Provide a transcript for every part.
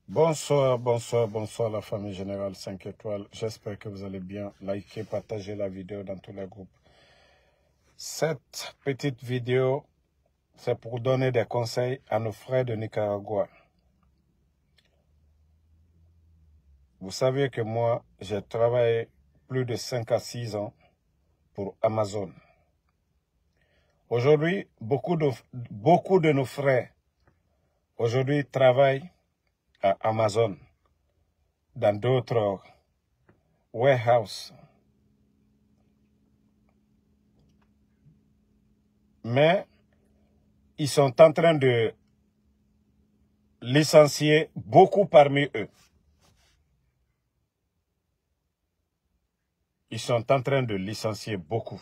Bonsoir, bonsoir, bonsoir la famille Générale 5 étoiles. J'espère que vous allez bien. Likez, partagez la vidéo dans tous les groupes. Cette petite vidéo, c'est pour donner des conseils à nos frères de Nicaragua. Vous savez que moi, j'ai travaillé plus de 5 à 6 ans pour Amazon. Aujourd'hui, beaucoup de nos frères aujourd'hui travaillent à Amazon, dans d'autres warehouses. Mais ils sont en train de licencier beaucoup parmi eux. Ils sont en train de licencier beaucoup.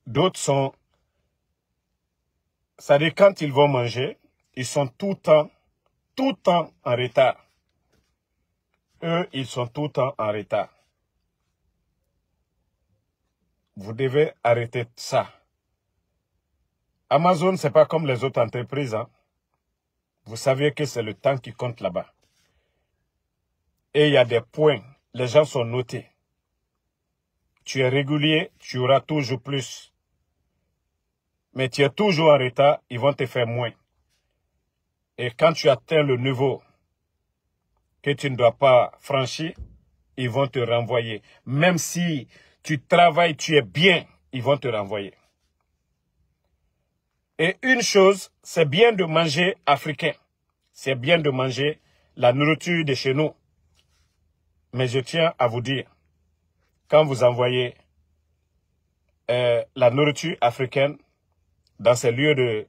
D'autres sont... C'est-à-dire quand ils vont manger, ils sont tout le temps en retard. Eux, ils sont tout le temps en retard. Vous devez arrêter ça. Amazon, ce n'est pas comme les autres entreprises. Hein. Vous savez que c'est le temps qui compte là-bas. Et il y a des points. Les gens sont notés. Tu es régulier, tu auras toujours plus. Mais tu es toujours en retard, ils vont te faire moins. Et quand tu atteins le niveau que tu ne dois pas franchir, ils vont te renvoyer. Même si tu travailles, tu es bien, ils vont te renvoyer. Et une chose, c'est bien de manger africain. C'est bien de manger la nourriture de chez nous. Mais je tiens à vous dire, quand vous envoyez la nourriture africaine dans ces lieux de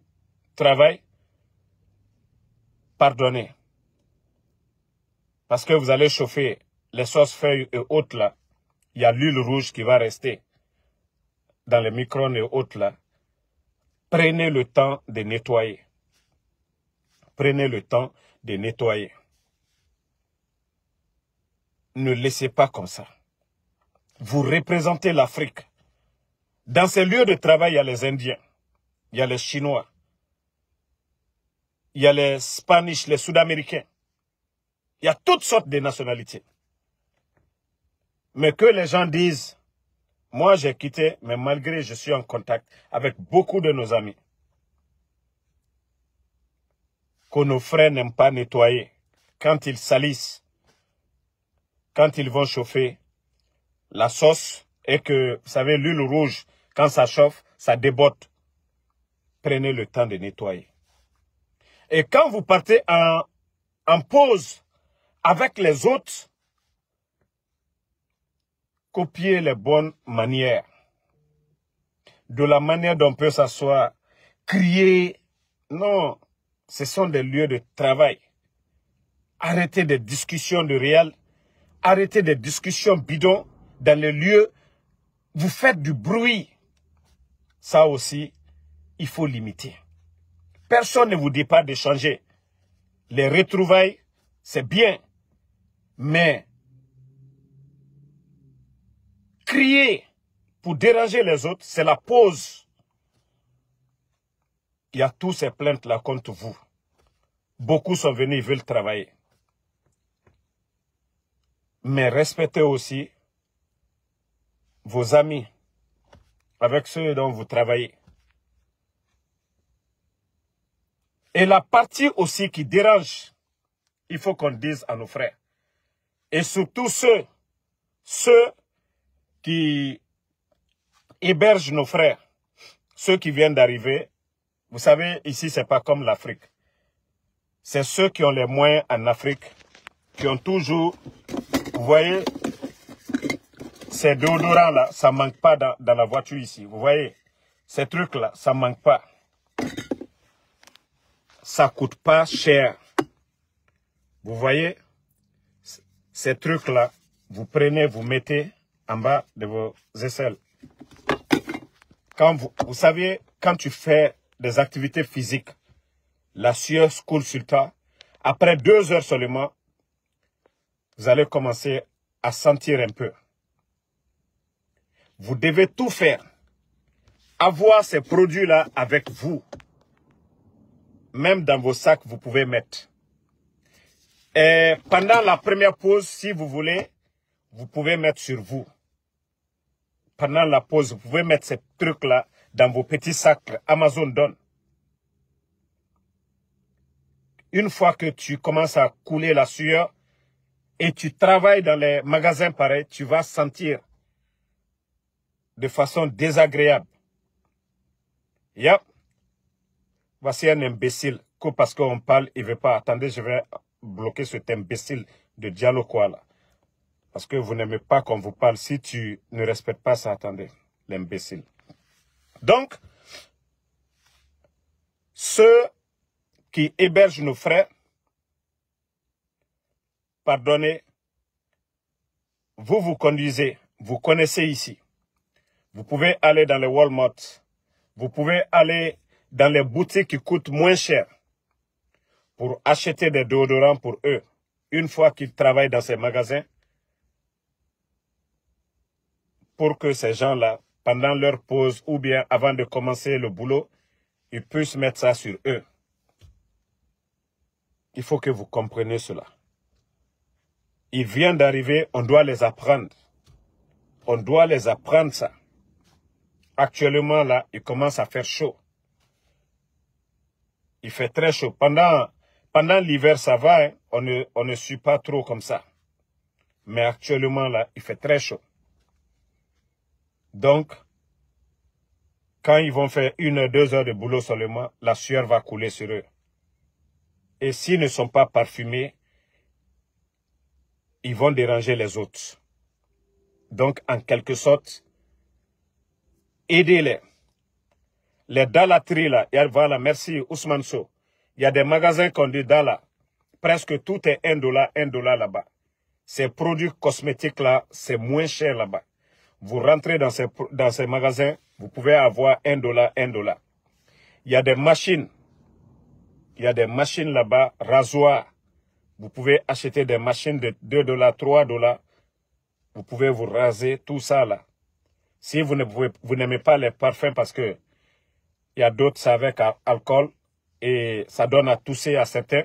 travail, pardonnez. Parce que vous allez chauffer les sauces feuilles et autres là. Il y a l'huile rouge qui va rester dans les micro-ondes et autres là. Prenez le temps de nettoyer. Prenez le temps de nettoyer. Ne laissez pas comme ça. Vous représentez l'Afrique. Dans ces lieux de travail, il y a les Indiens, il y a les Chinois, il y a les Spanish, les Sud-Américains. Il y a toutes sortes de nationalités. Mais que les gens disent, moi j'ai quitté, mais malgré je suis en contact avec beaucoup de nos amis. Que nos frères n'aiment pas nettoyer. Quand ils salissent, quand ils vont chauffer la sauce et que, vous savez, l'huile rouge, quand ça chauffe, ça débotte. Prenez le temps de nettoyer. Et quand vous partez en pause avec les autres, copiez les bonnes manières. De la manière dont on peut s'asseoir, crier. Non, ce sont des lieux de travail. Arrêtez des discussions de réel. Arrêtez des discussions bidons dans les lieux. Vous faites du bruit. Ça aussi, il faut limiter. Personne ne vous dit pas de changer. Les retrouvailles, c'est bien. Mais crier pour déranger les autres, c'est la pause. Il y a tous ces plaintes-là contre vous. Beaucoup sont venus, ils veulent travailler. Mais respectez aussi vos amis, avec ceux dont vous travaillez. Et la partie aussi qui dérange, il faut qu'on dise à nos frères. Et surtout ceux qui hébergent nos frères, ceux qui viennent d'arriver. Vous savez, ici, ce n'est pas comme l'Afrique. C'est ceux qui ont les moyens en Afrique, qui ont toujours, vous voyez, ces déodorants-là, ça ne manque pas dans la voiture ici. Vous voyez, ces trucs-là, ça ne manque pas. Ça ne coûte pas cher. Vous voyez, ces trucs-là, vous prenez, vous mettez en bas de vos aisselles. Quand vous savez, quand tu fais des activités physiques, la sueur coule sur toi. Après 2 heures seulement, vous allez commencer à sentir un peu. Vous devez tout faire. Avoir ces produits-là avec vous. même dans vos sacs, vous pouvez mettre. Et pendant la première pause, si vous voulez, vous pouvez mettre sur vous. Pendant la pause, vous pouvez mettre ces trucs-là dans vos petits sacs. Amazon donne. Une fois que tu commences à couler la sueur et tu travailles dans les magasins pareils, tu vas sentir de façon désagréable. Yep. Voici un imbécile que parce qu'on parle, il ne veut pas. Attendez, je vais bloquer cet imbécile de Diallo quoi là. Parce que vous n'aimez pas qu'on vous parle. Si tu ne respectes pas ça, attendez, l'imbécile. Donc, ceux qui hébergent nos frères, pardonnez, vous conduisez, vous connaissez ici. Vous pouvez aller dans les Walmart, vous pouvez aller dans les boutiques qui coûtent moins cher pour acheter des déodorants pour eux. Une fois qu'ils travaillent dans ces magasins, pour que ces gens-là, pendant leur pause ou bien avant de commencer le boulot, ils puissent mettre ça sur eux. Il faut que vous compreniez cela. Ils viennent d'arriver, on doit les apprendre. On doit les apprendre ça. Actuellement, là, il commence à faire chaud. Il fait très chaud. Pendant l'hiver, ça va, hein? On ne suit pas trop comme ça. Mais actuellement, là, il fait très chaud. Donc, quand ils vont faire 1 ou 2 heures de boulot seulement, la sueur va couler sur eux. Et s'ils ne sont pas parfumés, ils vont déranger les autres. Donc, en quelque sorte, aidez-les. Les Dalatri, là, voilà, merci Ousmane Sow. Il y a des magasins qu'on dit Dala. Presque tout est $1 là-bas. Ces produits cosmétiques là, c'est moins cher là-bas. Vous rentrez dans ces magasins, vous pouvez avoir $1. Il y a des machines. Il y a des machines là-bas, rasoirs. Vous pouvez acheter des machines de $2, $3. Vous pouvez vous raser, tout ça là. Si vous n'aimez pas les parfums parce que il y a d'autres, c'est avec alcool et ça donne à tousser à certains.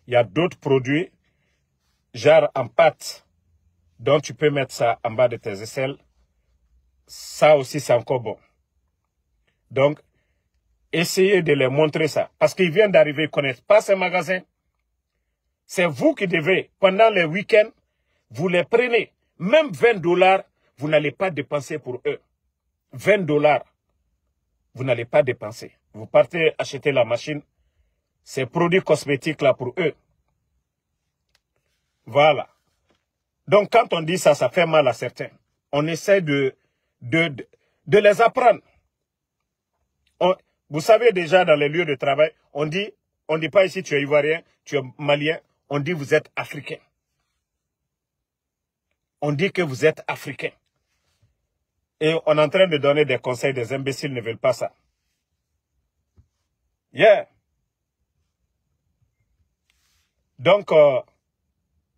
Il y a d'autres produits, genre en pâte, dont tu peux mettre ça en bas de tes aisselles. Ça aussi, c'est encore bon. Donc, essayez de les montrer ça. Parce qu'ils viennent d'arriver, ils ne connaissent pas ces magasins. C'est vous qui devez, pendant les week-ends, vous les prenez. Même $20, vous n'allez pas dépenser pour eux. $20. Vous n'allez pas dépenser. Vous partez acheter la machine, ces produits cosmétiques là pour eux. Voilà. Donc quand on dit ça, ça fait mal à certains. On essaie de les apprendre. Vous savez déjà dans les lieux de travail, on dit pas ici tu es ivoirien, tu es malien, on dit vous êtes africain. On dit que vous êtes africain. Et on est en train de donner des conseils, des imbéciles ne veulent pas ça. Yeah. Donc,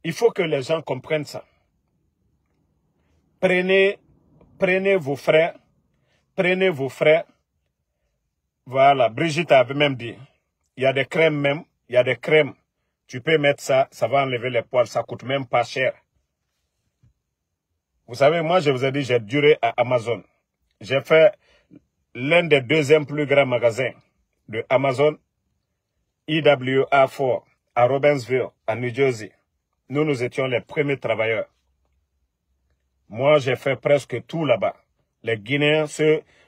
il faut que les gens comprennent ça. Prenez vos frères. Prenez vos frères. Voilà, Brigitte avait même dit, il y a des crèmes même, il y a des crèmes. Tu peux mettre ça, ça va enlever les poils, ça coûte même pas cher. Vous savez, moi, je vous ai dit, j'ai duré à Amazon. J'ai fait l'un des 2e plus grands magasins de Amazon, EWA4, à Robbinsville, à New Jersey. Nous étions les premiers travailleurs. Moi, j'ai fait presque tout là-bas. Les Guinéens,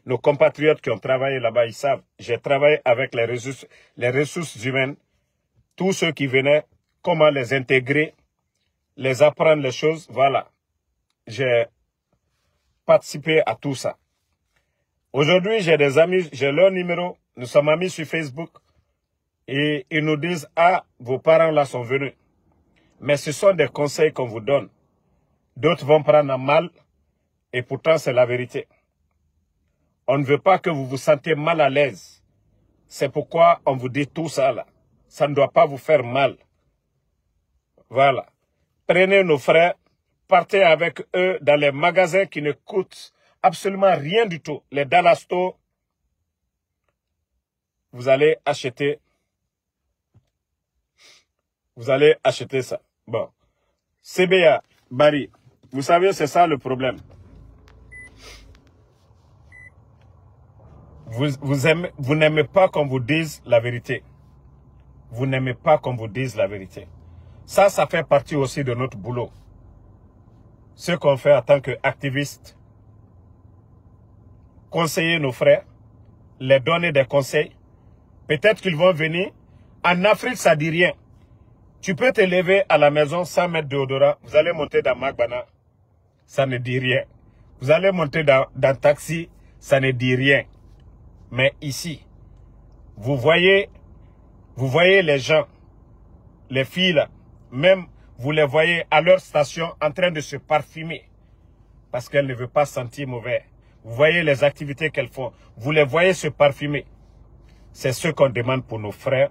nos compatriotes qui ont travaillé là-bas, ils savent. J'ai travaillé avec les ressources humaines, tous ceux qui venaient, comment les intégrer, les apprendre les choses, voilà. J'ai participé à tout ça. Aujourd'hui, j'ai des amis, j'ai leur numéro, nous sommes amis sur Facebook et ils nous disent, ah, vos parents là sont venus. Mais ce sont des conseils qu'on vous donne. D'autres vont prendre à mal et pourtant c'est la vérité. On ne veut pas que vous vous sentiez mal à l'aise. C'est pourquoi on vous dit tout ça là. Ça ne doit pas vous faire mal. Voilà. Prenez nos frères. Partez avec eux dans les magasins qui ne coûtent absolument rien du tout. Les Dallas Store, vous allez acheter Vous allez acheter ça. Bon. CBA, Barry, vous savez, c'est ça le problème. Vous n'aimez pas qu'on vous dise la vérité. Vous n'aimez pas qu'on vous dise la vérité. Ça fait partie aussi de notre boulot. Ce qu'on fait en tant qu'activiste. Conseiller nos frères, les donner des conseils. Peut-être qu'ils vont venir. En Afrique, ça ne dit rien. Tu peux te lever à la maison sans mettre de déodorant. Vous allez monter dans Magbana. Ça ne dit rien. Vous allez monter dans taxi. Ça ne dit rien. Mais ici, vous voyez les gens, les filles là, même vous les voyez à leur station en train de se parfumer parce qu'elles ne veulent pas sentir mauvais. Vous voyez les activités qu'elles font. Vous les voyez se parfumer. C'est ce qu'on demande pour nos frères.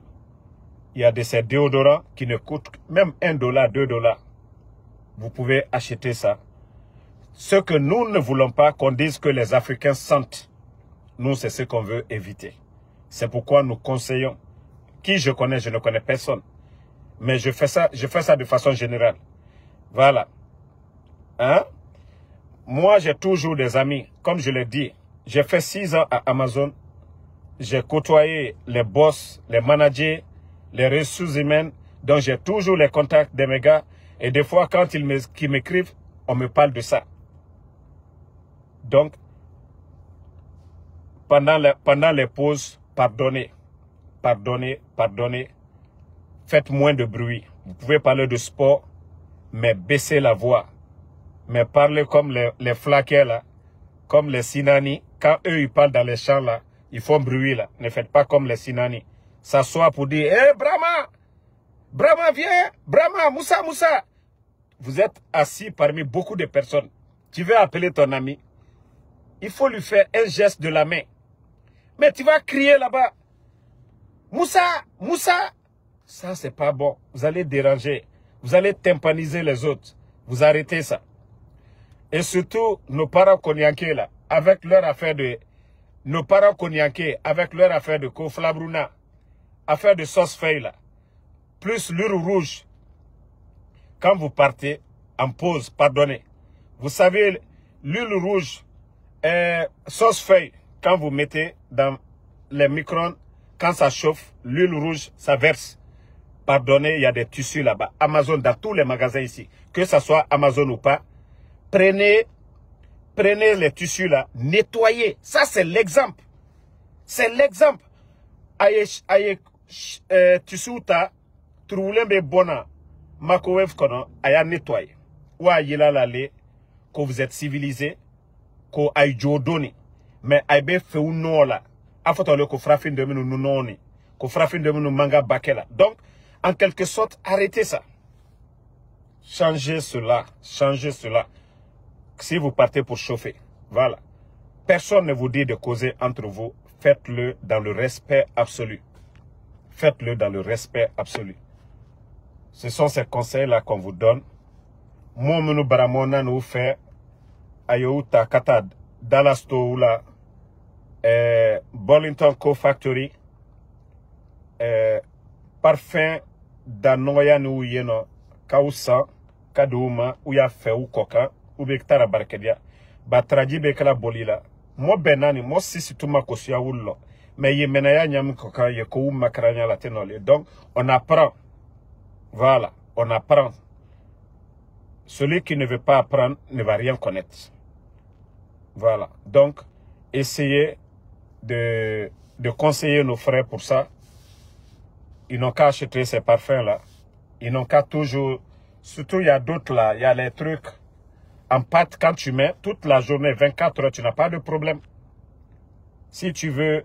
Il y a de ces déodorants qui ne coûtent même $1, $2. Vous pouvez acheter ça. Ce que nous ne voulons pas qu'on dise que les Africains sentent. Nous, c'est ce qu'on veut éviter. C'est pourquoi nous conseillons. Qui je connais, je ne connais personne. Mais je fais ça de façon générale. Voilà. Hein? Moi, j'ai toujours des amis. Comme je l'ai dit, j'ai fait 6 ans à Amazon. J'ai côtoyé les boss, les managers, les ressources humaines. Donc, j'ai toujours les contacts de mes gars. Et des fois, quand ils m'écrivent, on me parle de ça. Donc, pendant les pauses, pardonnez. Faites moins de bruit. Vous pouvez parler de sport, mais baissez la voix. Mais parlez comme les flaquets là, comme les Sinani. Quand eux, ils parlent dans les champs là, ils font bruit là. Ne faites pas comme les Sinani. S'assoient pour dire, hé Brahma! Brahma, viens! Brahma, Moussa! Vous êtes assis parmi beaucoup de personnes. Tu veux appeler ton ami. Il faut lui faire un geste de la main. Mais tu vas crier là-bas. Moussa! Ça, c'est pas bon. Vous allez déranger. Vous allez tympaniser les autres. Vous arrêtez ça. Et surtout, nos parents cognaqués là, avec leur affaire de... Nos parents cognaqués, avec leur affaire de Koflabruna, affaire de sauce feuille là, plus l'huile rouge. Quand vous partez en pause, pardonnez. Vous savez, l'huile rouge, sauce feuille, quand vous mettez dans les micro-ondes, quand ça chauffe, l'huile rouge, ça verse. Pardonnez, il y a des tissus là-bas. Amazon, dans tous les magasins ici, que ce soit Amazon ou pas, prenez les tissus là, nettoyez. Ça, c'est l'exemple. C'est l'exemple. Aye, tissu ta, troulembe bona, microwave kono, aya nettoyer. Ou aye la lale, que vous êtes civilisé, que aye jodoni. Mais aye be fe ou non là. Afotole ko frafin de menu nou noni. Ko frafin de menu manga bakela. Donc, en quelque sorte, arrêtez ça. Changez cela. Si vous partez pour chauffer, voilà. Personne ne vous dit de causer entre vous. Faites-le dans le respect absolu. Faites-le dans le respect absolu. Ce sont ces conseils-là qu'on vous donne. Moi, nous baramona nous fait ayouta katad Dallas Toula, Burlington Co Factory, parfum d'anoya nous yeno kausa kadouma ou ya fait ou coca ou bektara barkedia batraji bekala bolila mo benani mo sisi tuma kosia wullo mais ye menaya nyam coca ye ko makranya la tenole. Donc on apprend, voilà, on apprend. Celui qui ne veut pas apprendre ne va rien connaître. Voilà, donc essayez de conseiller nos frères pour ça. Ils n'ont qu'à acheter ces parfums-là. Ils n'ont qu'à toujours... Surtout, il y a d'autres là. Il y a les trucs en pâte. Quand tu mets toute la journée, 24 heures, tu n'as pas de problème. Si tu veux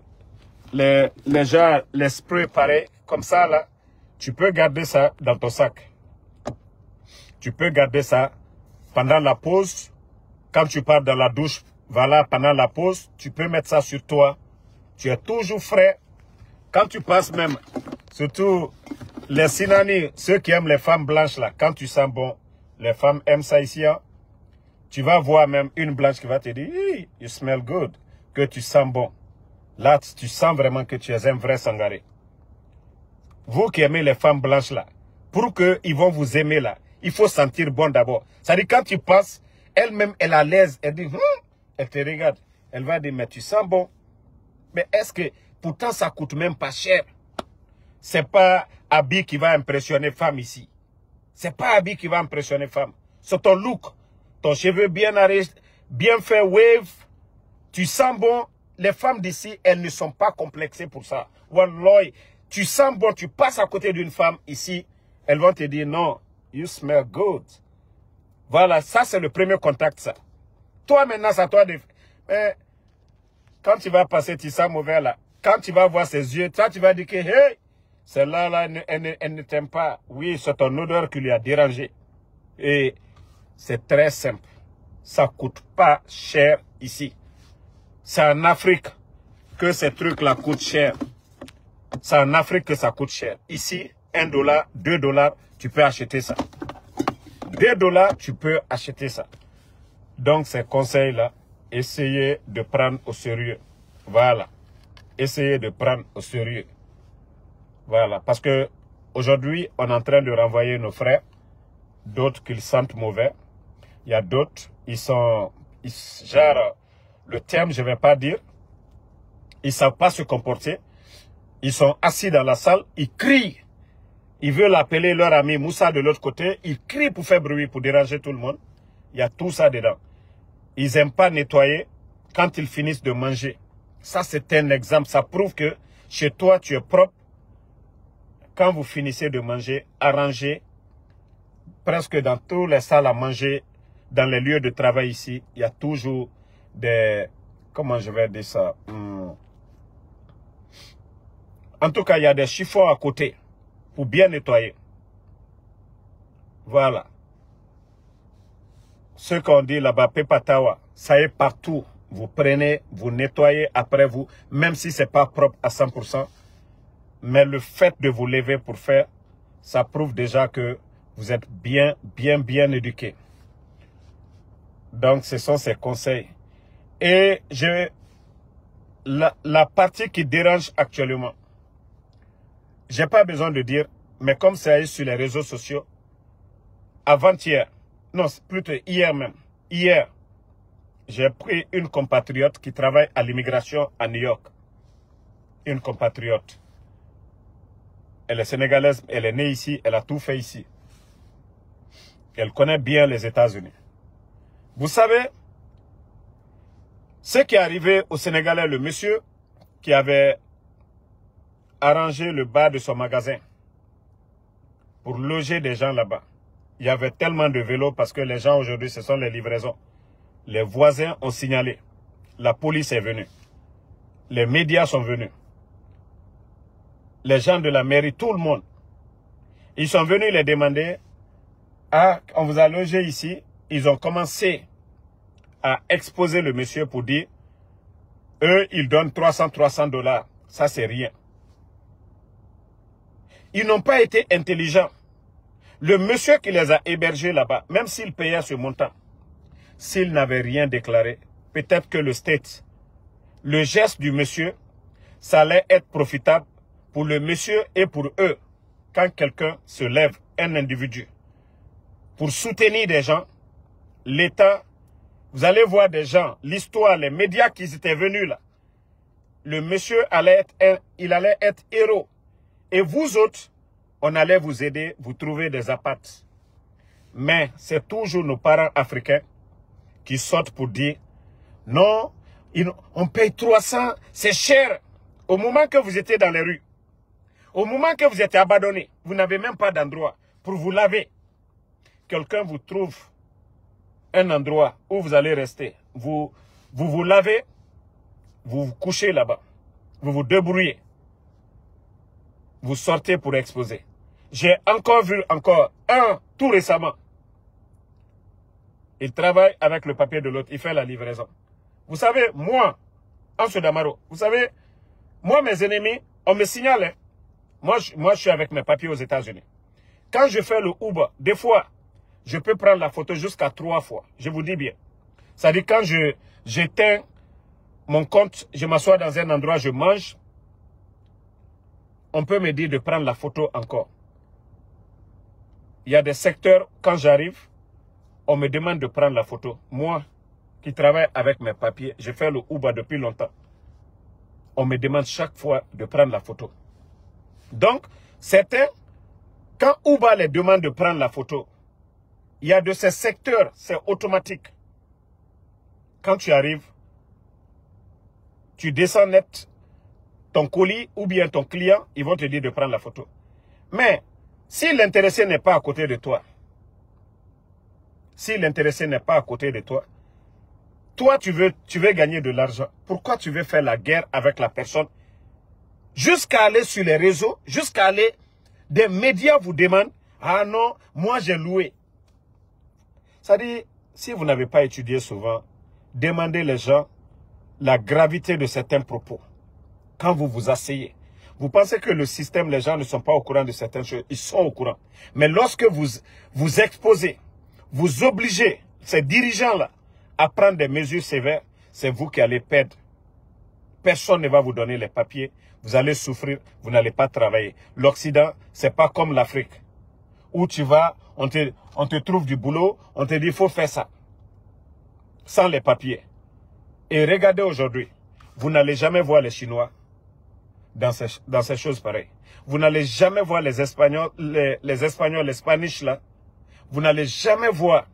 les sprays pareils, comme ça, là, tu peux garder ça dans ton sac. Tu peux garder ça pendant la pause. Quand tu pars dans la douche, voilà, pendant la pause, tu peux mettre ça sur toi. Tu es toujours frais. Quand tu passes même... Surtout les Sinani, ceux qui aiment les femmes blanches là, quand tu sens bon, les femmes aiment ça ici. Hein? Tu vas voir même une blanche qui va te dire, hey, you smell good, que tu sens bon. Là, tu sens vraiment que tu es un vrai sangaré. Vous qui aimez les femmes blanches là, pour qu'ils vont vous aimer là, il faut sentir bon d'abord. C'est-à-dire quand tu passes, elle-même, elle est à l'aise. Elle dit, elle te regarde. Elle va dire, mais tu sens bon. Mais est-ce que, pourtant ça coûte même pas cher. C'est pas habit qui va impressionner femme ici. C'est pas habit qui va impressionner femme. C'est ton look. Ton cheveu bien arrêté, bien fait, wave. Tu sens bon. Les femmes d'ici, elles ne sont pas complexées pour ça. Wallahi, tu sens bon, tu passes à côté d'une femme ici, elles vont te dire non, you smell good. Voilà, ça c'est le premier contact, ça. Toi maintenant, c'est à toi de... Mais quand tu vas passer, tu sens mauvais là. Quand tu vas voir ses yeux, toi tu vas dire que, hey, celle-là, là, elle ne t'aime pas. Oui, c'est ton odeur qui lui a dérangé. Et c'est très simple. Ça ne coûte pas cher ici. C'est en Afrique que ces trucs-là coûtent cher. C'est en Afrique que ça coûte cher. Ici, $1, $2, tu peux acheter ça. $2, tu peux acheter ça. Donc, ces conseils-là, essayez de prendre au sérieux. Voilà. Essayez de prendre au sérieux. Voilà. Parce que aujourd'hui, on est en train de renvoyer nos frères. D'autres qu'ils sentent mauvais. Il y a d'autres, genre, le terme, je ne vais pas dire. Ils ne savent pas se comporter. Ils sont assis dans la salle, ils crient. Ils veulent appeler leur ami Moussa de l'autre côté. Ils crient pour faire bruit, pour déranger tout le monde. Il y a tout ça dedans. Ils n'aiment pas nettoyer quand ils finissent de manger. Ça, c'est un exemple. Ça prouve que chez toi, tu es propre. Quand vous finissez de manger, arrangez. Presque dans tous les salles à manger, dans les lieux de travail ici, il y a toujours des... Comment je vais dire ça? En tout cas, il y a des chiffons à côté pour bien nettoyer. Voilà. Ce qu'on dit là-bas, pepatawa, ça est partout. Vous prenez, vous nettoyez après vous, même si ce n'est pas propre à 100%. Mais le fait de vous lever pour faire, ça prouve déjà que vous êtes bien éduqué. Donc, ce sont ces conseils. Et la partie qui dérange actuellement, j'ai pas besoin de dire, mais comme ça est sur les réseaux sociaux, avant-hier, non, plutôt hier même, hier, j'ai pris une compatriote qui travaille à l'immigration à New York. Une compatriote. Elle est sénégalaise, elle est née ici, elle a tout fait ici. Elle connaît bien les États-Unis. Vous savez, ce qui est arrivé au Sénégalais, le monsieur qui avait arrangé le bas de son magasin pour loger des gens là-bas. Il y avait tellement de vélos parce que les gens aujourd'hui, ce sont les livraisons. Les voisins ont signalé. La police est venue. Les médias sont venus. Les gens de la mairie, tout le monde. Ils sont venus les demander. Ah, on vous a logé ici. Ils ont commencé à exposer le monsieur pour dire, eux, ils donnent $300. Ça, c'est rien. Ils n'ont pas été intelligents. Le monsieur qui les a hébergés là-bas, même s'il payait ce montant, s'il n'avait rien déclaré, peut-être que le geste du monsieur, ça allait être profitable pour le monsieur et pour eux. Quand quelqu'un se lève, un individu, pour soutenir des gens, l'État, vous allez voir des gens, l'histoire, les médias qui étaient venus là, le monsieur allait être héros. Et vous autres, on allait vous aider, vous trouver des apparts. Mais c'est toujours nos parents africains qui sortent pour dire, non, on paye 300, c'est cher. Au moment que vous étiez dans les rues, au moment que vous étiez abandonné, vous n'avez même pas d'endroit pour vous laver. Quelqu'un vous trouve un endroit où vous allez rester. Vous lavez, vous vous couchez là-bas. Vous vous débrouillez. Vous sortez pour exposer. J'ai encore vu un tout récemment. Il travaille avec le papier de l'autre. Il fait la livraison. Vous savez, moi, Anso Damaro, vous savez, moi, mes ennemis, on me signale. Hein. Moi, je suis avec mes papiers aux États-Unis. Quand je fais le Uber, des fois, je peux prendre la photo jusqu'à 3 fois. Je vous dis bien. C'est-à-dire quand j'éteins mon compte, je m'assois dans un endroit, je mange, on peut me dire de prendre la photo encore. il y a des secteurs, quand j'arrive, on me demande de prendre la photo. Moi, qui travaille avec mes papiers, je fais le Uber depuis longtemps. On me demande chaque fois de prendre la photo. Donc, certains, quand Uber les demande de prendre la photo, il y a de ces secteurs, c'est automatique. Quand tu arrives, tu descends net ton colis ou bien ton client, ils vont te dire de prendre la photo. Mais, si l'intéressé n'est pas à côté de toi, si l'intéressé n'est pas à côté de toi, toi, tu veux gagner de l'argent. Pourquoi tu veux faire la guerre avec la personne? Jusqu'à aller sur les réseaux, jusqu'à aller, des médias vous demandent, ah non, moi j'ai loué. C'est-à-dire, si vous n'avez pas étudié souvent, demandez les gens la gravité de certains propos. Quand vous vous asseyez, vous pensez que le système, les gens ne sont pas au courant de certaines choses. Ils sont au courant. Mais lorsque vous exposez, vous obligez ces dirigeants-là à prendre des mesures sévères, c'est vous qui allez perdre. Personne ne va vous donner les papiers. Vous allez souffrir, vous n'allez pas travailler. L'Occident, c'est pas comme l'Afrique. Où tu vas, on te trouve du boulot, on te dit il faut faire ça. Sans les papiers. Et regardez aujourd'hui, vous n'allez jamais voir les Chinois dans ces choses pareilles. Vous n'allez jamais voir les Espagnols, les Spanish là. Vous n'allez jamais voir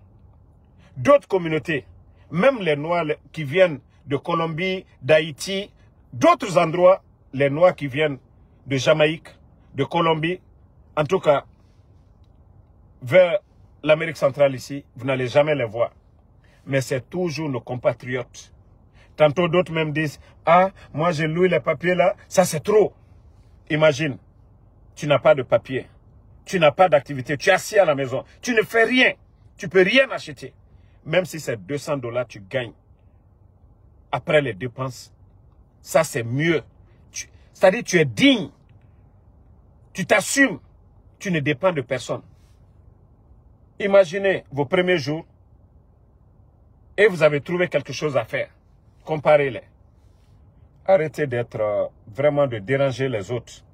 d'autres communautés, même les Noirs qui viennent de Colombie, d'Haïti, d'autres endroits, les Noirs qui viennent de Jamaïque, de Colombie, en tout cas, vers l'Amérique centrale ici, vous n'allez jamais les voir. Mais c'est toujours nos compatriotes. Tantôt d'autres même disent, ah, moi j'ai loué les papiers là, ça c'est trop. Imagine, tu n'as pas de papier, tu n'as pas d'activité, tu es assis à la maison, tu ne fais rien, tu ne peux rien acheter. Même si c'est 200 $, tu gagnes. Après les dépenses, ça c'est mieux. C'est-à-dire tu es digne, tu t'assumes, tu ne dépends de personne. Imaginez vos premiers jours et vous avez trouvé quelque chose à faire. Comparez-les. Arrêtez d'être vraiment de déranger les autres.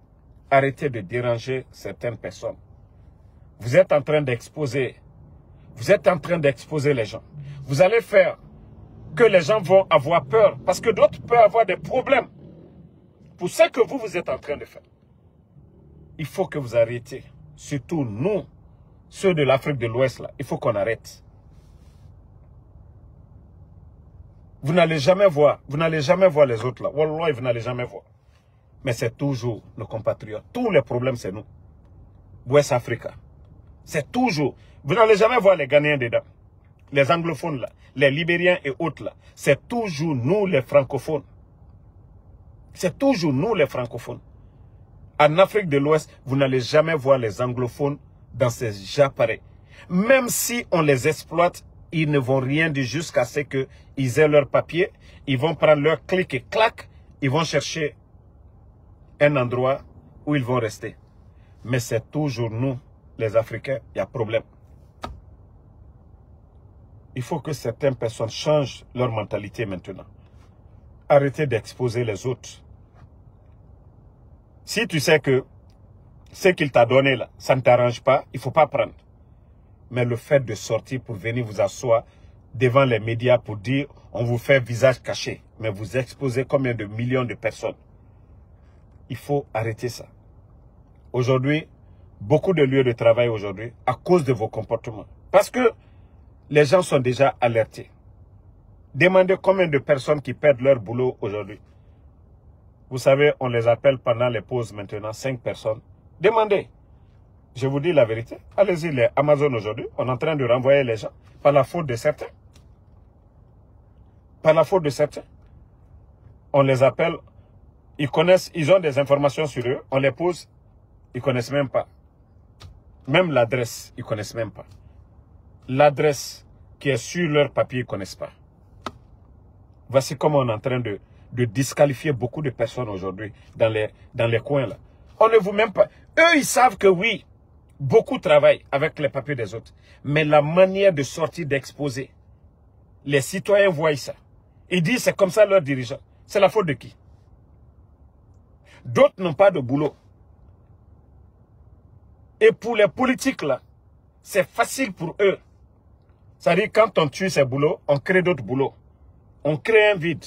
Arrêtez de déranger certaines personnes. Vous êtes en train d'exposer. Vous êtes en train d'exposer les gens. Vous allez faire que les gens vont avoir peur. Parce que d'autres peuvent avoir des problèmes. Pour ce que vous êtes en train de faire. Il faut que vous arrêtez. Surtout nous, ceux de l'Afrique de l'Ouest là. Il faut qu'on arrête. Vous n'allez jamais voir les autres là. Wallah, vous n'allez jamais voir. Mais c'est toujours nos compatriotes. Tous les problèmes, c'est nous. West Africa. C'est toujours. Vous n'allez jamais voir les Ghanéens dedans. Les anglophones là. Les Libériens et autres là. C'est toujours nous les francophones. C'est toujours nous les francophones. En Afrique de l'Ouest, vous n'allez jamais voir les anglophones dans ces gens pareils. Même si on les exploite, ils ne vont rien dire jusqu'à ce qu'ils aient leur papier. Ils vont prendre leur clic et clac. Ils vont chercher un endroit où ils vont rester. Mais c'est toujours nous, les Africains, il y a problème. Il faut que certaines personnes changent leur mentalité maintenant. Arrêtez d'exposer les autres. Si tu sais que ce qu'il t'a donné là, ça ne t'arrange pas, il ne faut pas prendre. Mais le fait de sortir pour venir vous asseoir devant les médias pour dire on vous fait visage caché, mais vous exposez combien de millions de personnes. Il faut arrêter ça. Aujourd'hui, beaucoup de lieux de travail aujourd'hui, à cause de vos comportements. Parce que les gens sont déjà alertés. Demandez combien de personnes qui perdent leur boulot aujourd'hui. Vous savez, on les appelle pendant les pauses maintenant, 5 personnes. Demandez. Je vous dis la vérité. Allez-y, les Amazon aujourd'hui, on est en train de renvoyer les gens par la faute de certains. Par la faute de certains. On les appelle, ils connaissent, ils ont des informations sur eux, on les pose, ils ne connaissent même pas. Même l'adresse, ils ne connaissent même pas. L'adresse qui est sur leur papier, ils ne connaissent pas. Voici comment on est en train de disqualifier beaucoup de personnes aujourd'hui dans les coins là. On ne vous même pas. Eux, ils savent que oui, beaucoup travaillent avec les papiers des autres. Mais la manière de sortir, d'exposer, les citoyens voient ça. Ils disent c'est comme ça leur dirigeant. C'est la faute de qui? D'autres n'ont pas de boulot. Et pour les politiques là, C'est facile pour eux. C'est-à-dire, quand on tue ces boulots, on crée d'autres boulots. On crée un vide.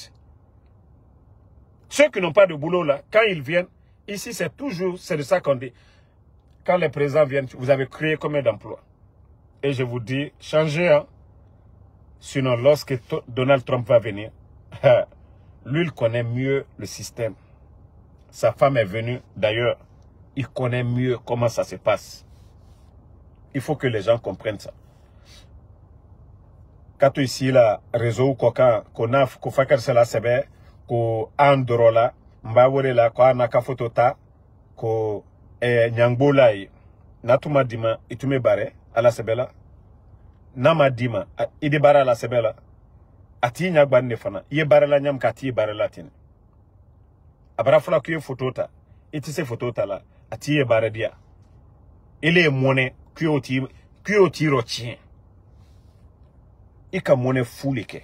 Ceux qui n'ont pas de boulot là, quand ils viennent, ici c'est de ça qu'on dit. Quand les présidents viennent, vous avez créé combien d'emplois? Et je vous dis, changez, hein. Sinon, lorsque Donald Trump va venir, lui, il connaît mieux le système. Sa femme est venue, d'ailleurs, il connaît mieux comment ça se passe. Il faut que les gens comprennent ça. Quand ici, là, réseau qu'on a, qu'on fait que cela, c'est bien, qu'on andro là, mbawore là, qu'on a naka photo ta, qu'on nyangbo là, natuma dima, itume bare, ala sebela, nama dima, ide bare ala sebela, ati nyagban nefana, ye bare la nyam kati ye bare la tine. Abra fula kuye photo ta, iti se photo ta la, ati ye bare dia. Ile mone, kuyo ti rochien. Ika mone fouleke.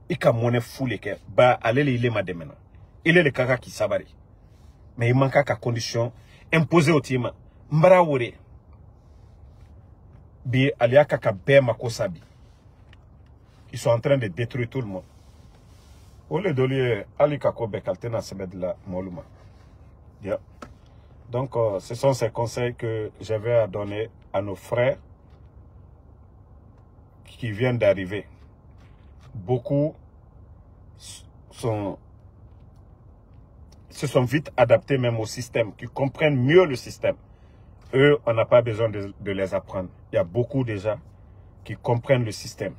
Ika mone fouleke. Ba alele ile mademena. Il est le kaka qui sabari. Mais il manque à condition imposée au tima. Mbara wore. Bi alia kaka be makosabi. Ils sont en train de détruire tout le monde. Ole doli ali kako bekalte na sebed la moluma. Yeah. Donc ce sont ces conseils que j'avais à donner à nos frères qui viennent d'arriver. Beaucoup se sont vite adaptés même au système, qui comprennent mieux le système. Eux, on n'a pas besoin de les apprendre. Il y a beaucoup déjà qui comprennent le système.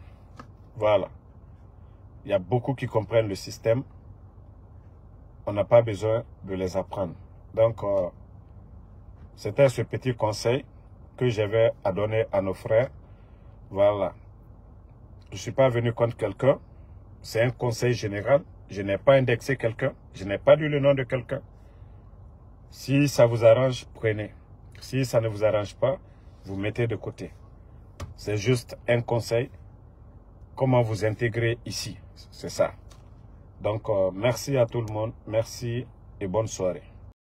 Voilà. Il y a beaucoup qui comprennent le système. On n'a pas besoin de les apprendre. Donc, c'était ce petit conseil que j'avais à donner à nos frères. Voilà. Je ne suis pas venu contre quelqu'un. C'est un conseil général. Je n'ai pas indexé quelqu'un. Je n'ai pas lu le nom de quelqu'un. Si ça vous arrange, prenez. Si ça ne vous arrange pas, vous mettez de côté. C'est juste un conseil. Comment vous intégrer ici. C'est ça. Donc, merci à tout le monde. Merci et bonne soirée.